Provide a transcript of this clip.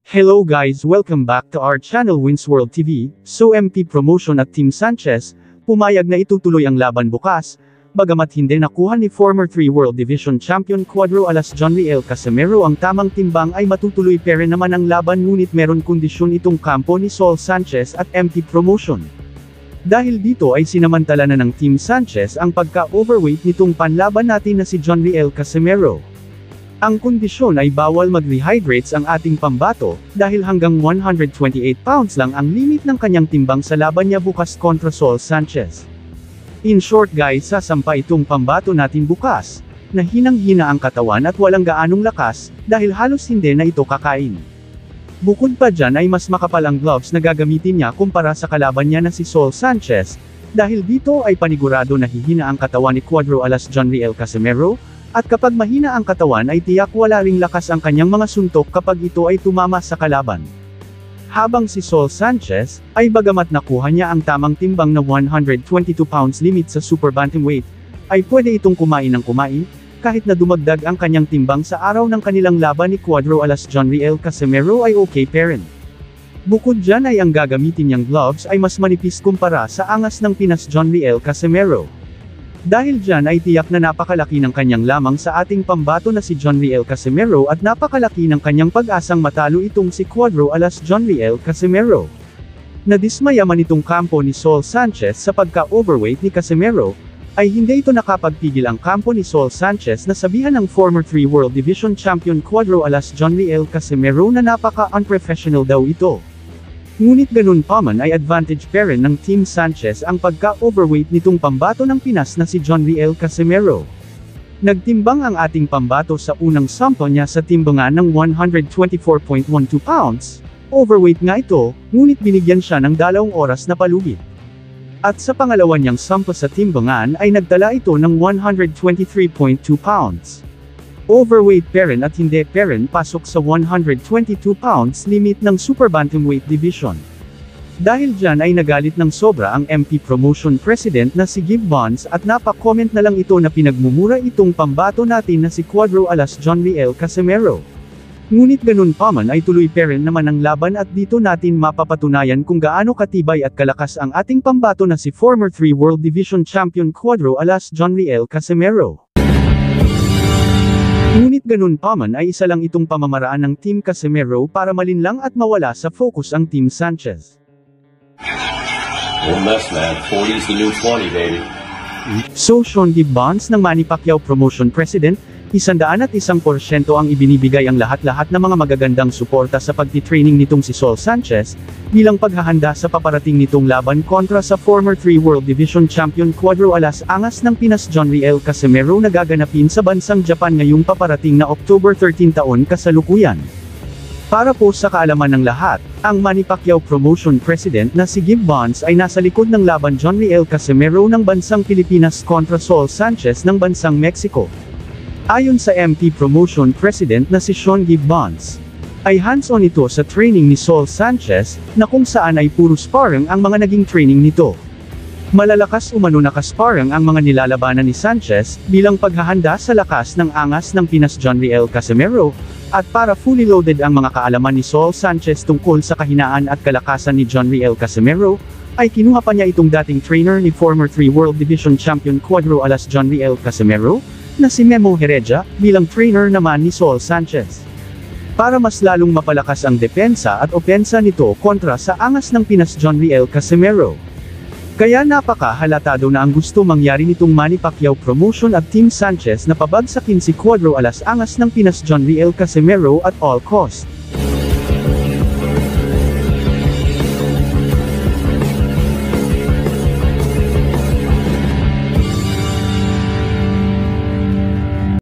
Hello guys, welcome back to our channel Wins World TV. So MP Promotion at Team Sanchez, pumayag na itutuloy ang laban bukas, bagamat hindi nakuha ni former 3 World Division Champion Cuadro Alas Jonriel Casimero ang tamang timbang ay matutuloy pero naman ang laban ngunit meron kondisyon itong kampo ni Saul Sanchez at MP Promotion. Dahil dito ay sinamantala na ng Team Sanchez ang pagka-overweight nitong panlaban natin na si Jonriel Casimero. Ang kondisyon ay bawal mag-rehydrates ang ating pambato, dahil hanggang 128 pounds lang ang limit ng kanyang timbang sa laban niya bukas kontra Saul Sanchez. In short guys, sasampa itong pambato natin bukas, na hinang-hina ang katawan at walang gaanong lakas, dahil halos hindi na ito kakain. Bukod pa dyan ay mas makapal ang gloves na gagamitin niya kumpara sa kalaban niya na si Saul Sanchez, dahil dito ay panigurado na hihina ang katawan ni Cuadro Alas Jonriel Casimero, at kapag mahina ang katawan ay tiyak wala ring lakas ang kanyang mga suntok kapag ito ay tumama sa kalaban. Habang si Saul Sanchez, ay bagamat nakuha niya ang tamang timbang na 122 pounds limit sa super bantamweight, ay pwede itong kumain ng kumain, kahit na dumagdag ang kanyang timbang sa araw ng kanilang laban ni Cuadro Alas Jonriel Casimero ay okay pa rin. Bukod dyan ay ang gagamitin niyang gloves ay mas manipis kumpara sa angas ng Pinas Jonriel Casimero. Dahil dyan ay tiyak na napakalaki ng kanyang lamang sa ating pambato na si Jonriel Casimero at napakalaki ng kanyang pag-asang matalo itong si Cuadro Alas Jonriel Casimero. Nadismaya man itong kampo ni Saul Sanchez sa pagka-overweight ni Casimero, ay hindi ito nakapagpigil ang kampo ni Saul Sanchez na sabihan ng former 3 World Division Champion Cuadro Alas Jonriel Casimero na napaka-unprofessional daw ito. Ngunit ganun pa man ay advantage pa rin ng Team Sanchez ang pagka-overweight nitong pambato ng Pinas na si Jonriel Casimero. Nagtimbang ang ating pambato sa unang sample niya sa timbangan ng 124.12 pounds, overweight nga ito, ngunit binigyan siya ng 2 oras na palugit. At sa pangalawa niyang sample sa timbangan ay nagtala ito ng 123.2 pounds. Overweight pa rin at hindi pa rin pasok sa 122 pounds limit ng super bantamweight division. Dahil dyan ay nagalit ng sobra ang MP Promotion President na si Gib Bonds at napak-comment na lang ito na pinagmumura itong pambato natin na si Cuadro Alas Jonriel Casimero. Ngunit ganun pa man ay tuloy pa rin naman ang laban at dito natin mapapatunayan kung gaano katibay at kalakas ang ating pambato na si former 3 World Division Champion Cuadro Alas Jonriel Casimero. Ngunit ganun pa man ay isa lang itong pamamaraan ng Team Casimero para malinlang at mawala sa focus ang Team Sanchez. Don't mess man, 40's the new 20 baby. So Sean Gib Bonds ng Manny Pacquiao Promotion President, 101% ang ibinibigay ang lahat-lahat ng mga magagandang suporta sa pagtitraining nitong si Saul Sanchez, bilang paghahanda sa paparating nitong laban kontra sa former 3 World Division Champion Cuadro Alas Angas ng Pinas Jonriel Casimero na gaganapin sa bansang Japan ngayong paparating na October 13 taon kasalukuyan. Para po sa kaalaman ng lahat, ang Manny Pacquiao Promotion President na si Gib Bonds ay nasa likod ng laban Jonriel Casimero ng bansang Pilipinas kontra Saul Sanchez ng bansang Mexico. Ayon sa MP Promotion President na si Sean Gib Bonds, ay hands-on ito sa training ni Saul Sanchez, na kung saan ay puro sparring ang mga naging training nito. Malalakas umano nakasparring ang mga nilalabanan ni Sanchez, bilang paghahanda sa lakas ng angas ng Pinas Jonriel Casimero, at para fully loaded ang mga kaalaman ni Saul Sanchez tungkol sa kahinaan at kalakasan ni Jonriel Casimero, ay kinuha pa niya itong dating trainer ni former 3 World Division Champion Cuadro Alas Jonriel Casimero, na si Memo Heredia, bilang trainer naman ni Saul Sanchez. Para mas lalong mapalakas ang depensa at opensa nito kontra sa angas ng Pinas Jonriel Casimero. Kaya napaka-halatado na ang gusto mangyari nitong Manny Pacquiao Promotion at Team Sanchez na pabagsakin si Cuadro Alas Angas ng Pinas Jonriel Casimero at all cost.